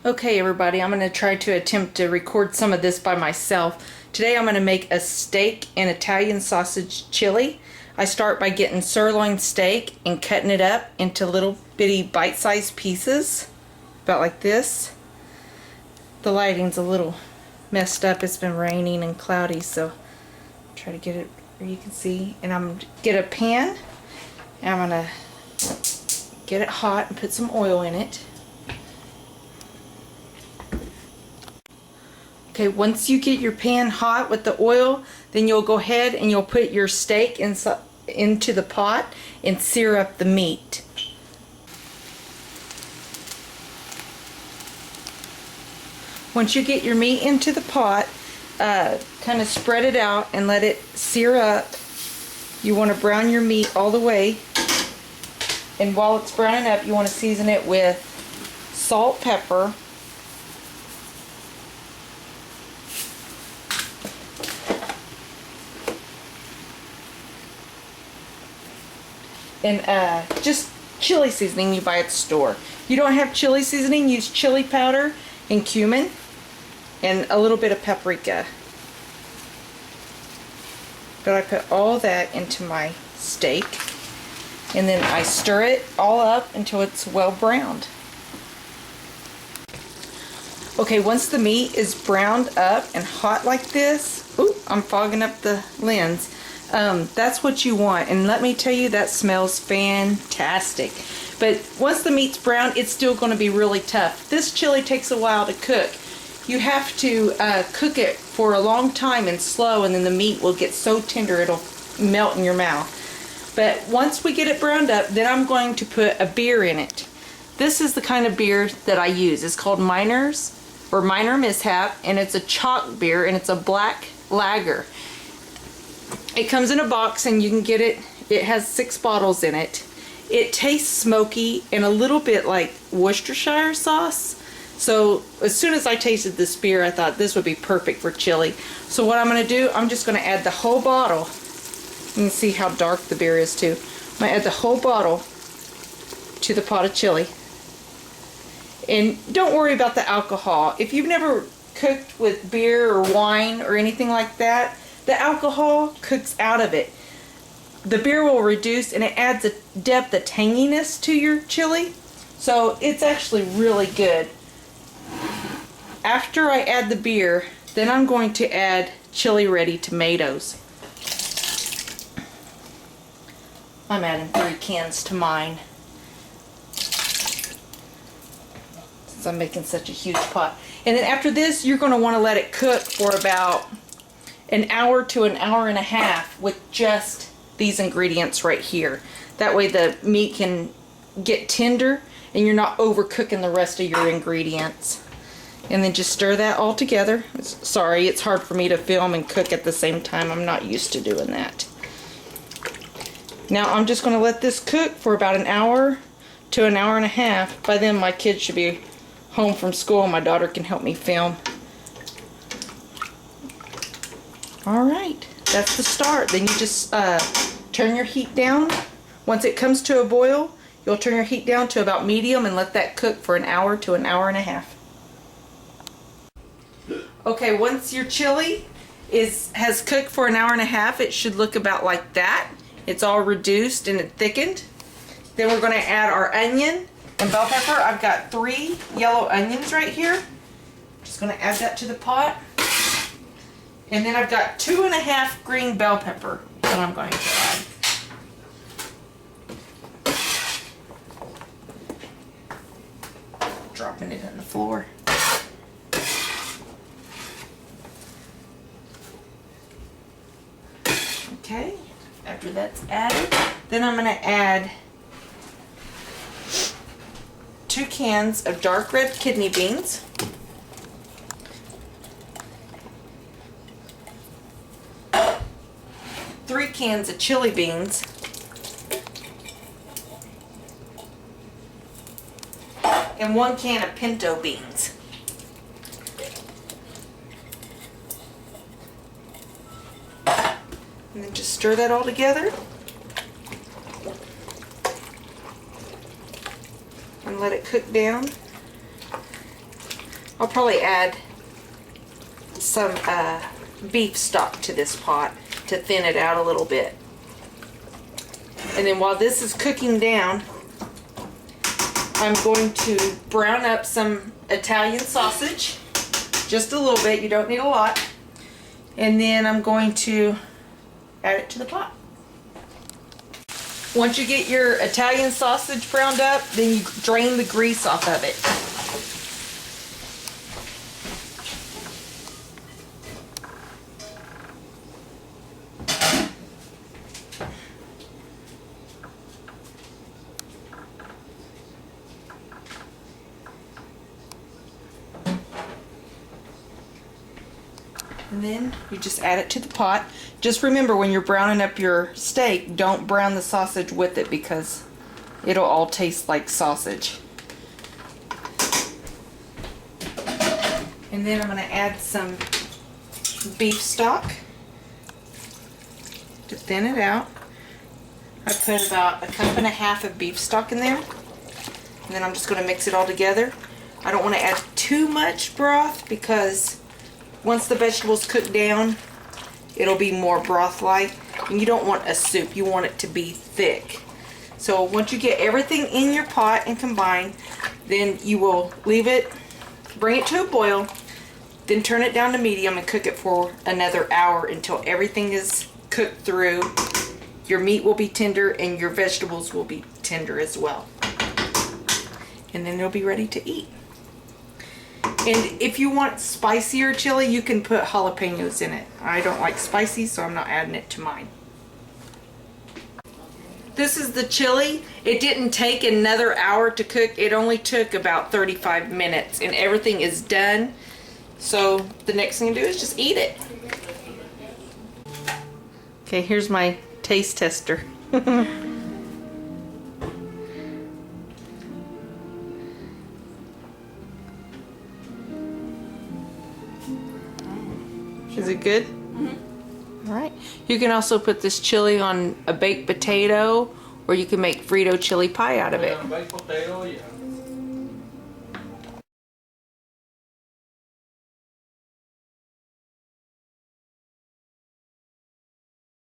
Okay everybody, I'm going to try to attempt to record some of this by myself. Today I'm going to make a steak and Italian sausage chili. I start by getting sirloin steak and cutting it up into little bitty bite-sized pieces, about like this. The lighting's a little messed up, it's been raining and cloudy, so try to get it where you can see. And I'm going to get a pan and I'm going to get it hot and put some oil in it. Okay, once you get your pan hot with the oil, then you'll go ahead and you'll put your steak into the pot and sear up the meat. Once you get your meat into the pot, kind of spread it out and let it sear up. You want to brown your meat all the way, and while it's browning up, you want to season it with salt, pepper, and just chili seasoning you buy at the store. If you don't have chili seasoning, use chili powder and cumin and a little bit of paprika. But I put all that into my steak and then I stir it all up until it's well browned. Okay, once the meat is browned up and hot like this, ooh, I'm fogging up the lens. That's what you want, and let me tell you, that smells fantastic. But once the meat's brown, it's still going to be really tough. This chili takes a while to cook. You have to cook it for a long time and slow, and then the meat will get so tender it'll melt in your mouth. But once we get it browned up, then I'm going to put a beer in it. This is the kind of beer that I use. It's called Miner's or Minor Mishap, and it's a chalk beer, and it's a black lager. It comes in a box and you can get it. It has 6 bottles in it. It tastes smoky and a little bit like Worcestershire sauce. So as soon as I tasted this beer, I thought this would be perfect for chili. So what I'm going to do, I'm just going to add the whole bottle. You can see how dark the beer is too. I'm going to add the whole bottle to the pot of chili. And don't worry about the alcohol. If you've never cooked with beer or wine or anything like that, the alcohol cooks out of it. The beer will reduce and it adds a depth, a tanginess to your chili. So it's actually really good. After I add the beer, then I'm going to add chili ready tomatoes. I'm adding 3 cans to mine, since I'm making such a huge pot. And then after this, you're going to want to let it cook for about an hour to an hour and a half with just these ingredients right here. That way the meat can get tender and you're not overcooking the rest of your ingredients. And then just stir that all together. Sorry, it's hard for me to film and cook at the same time. I'm not used to doing that. Now I'm just going to let this cook for about an hour to an hour and a half. By then my kids should be home from school and my daughter can help me film. Alright, that's the start. Then you just turn your heat down. Once it comes to a boil, you'll turn your heat down to about medium and let that cook for an hour to an hour and a half. Okay, once your chili has cooked for an hour and a half, it should look about like that. It's all reduced and it thickened. Then we're going to add our onion and bell pepper. I've got 3 yellow onions right here. Just going to add that to the pot. And then I've got 2½ green bell pepper that I'm going to add. Dropping it on the floor. Okay, after that's added, then I'm going to add 2 cans of dark red kidney beans. 3 cans of chili beans, and 1 can of pinto beans. And then just stir that all together. and let it cook down. I'll probably add some beef stock to this pot to thin it out a little bit. And then while this is cooking down, I'm going to brown up some Italian sausage. Just a little bit, you don't need a lot. And then I'm going to add it to the pot. Once you get your Italian sausage browned up, then you drain the grease off of it. And then you just add it to the pot. Just remember, when you're browning up your steak, don't brown the sausage with it because it'll all taste like sausage. And then I'm going to add some beef stock to thin it out. I put about 1.5 cups of beef stock in there. And then I'm just going to mix it all together. I don't want to add too much broth because once the vegetables cook down, it'll be more broth-like. And you don't want a soup, you want it to be thick. So once you get everything in your pot and combined, then you will leave it, bring it to a boil, then turn it down to medium and cook it for another hour until everything is cooked through. Your meat will be tender and your vegetables will be tender as well. And then it'll be ready to eat. And if you want spicier chili, you can put jalapenos in it. I don't like spicy, so I'm not adding it to mine. This is the chili. It didn't take another hour to cook. It only took about 35 minutes and everything is done. So the next thing to do is just eat it. Okay, here's my taste tester. Is it good? Mm-hmm. All right. You can also put this chili on a baked potato, or you can make Frito chili pie out of it. Baked potato, yeah.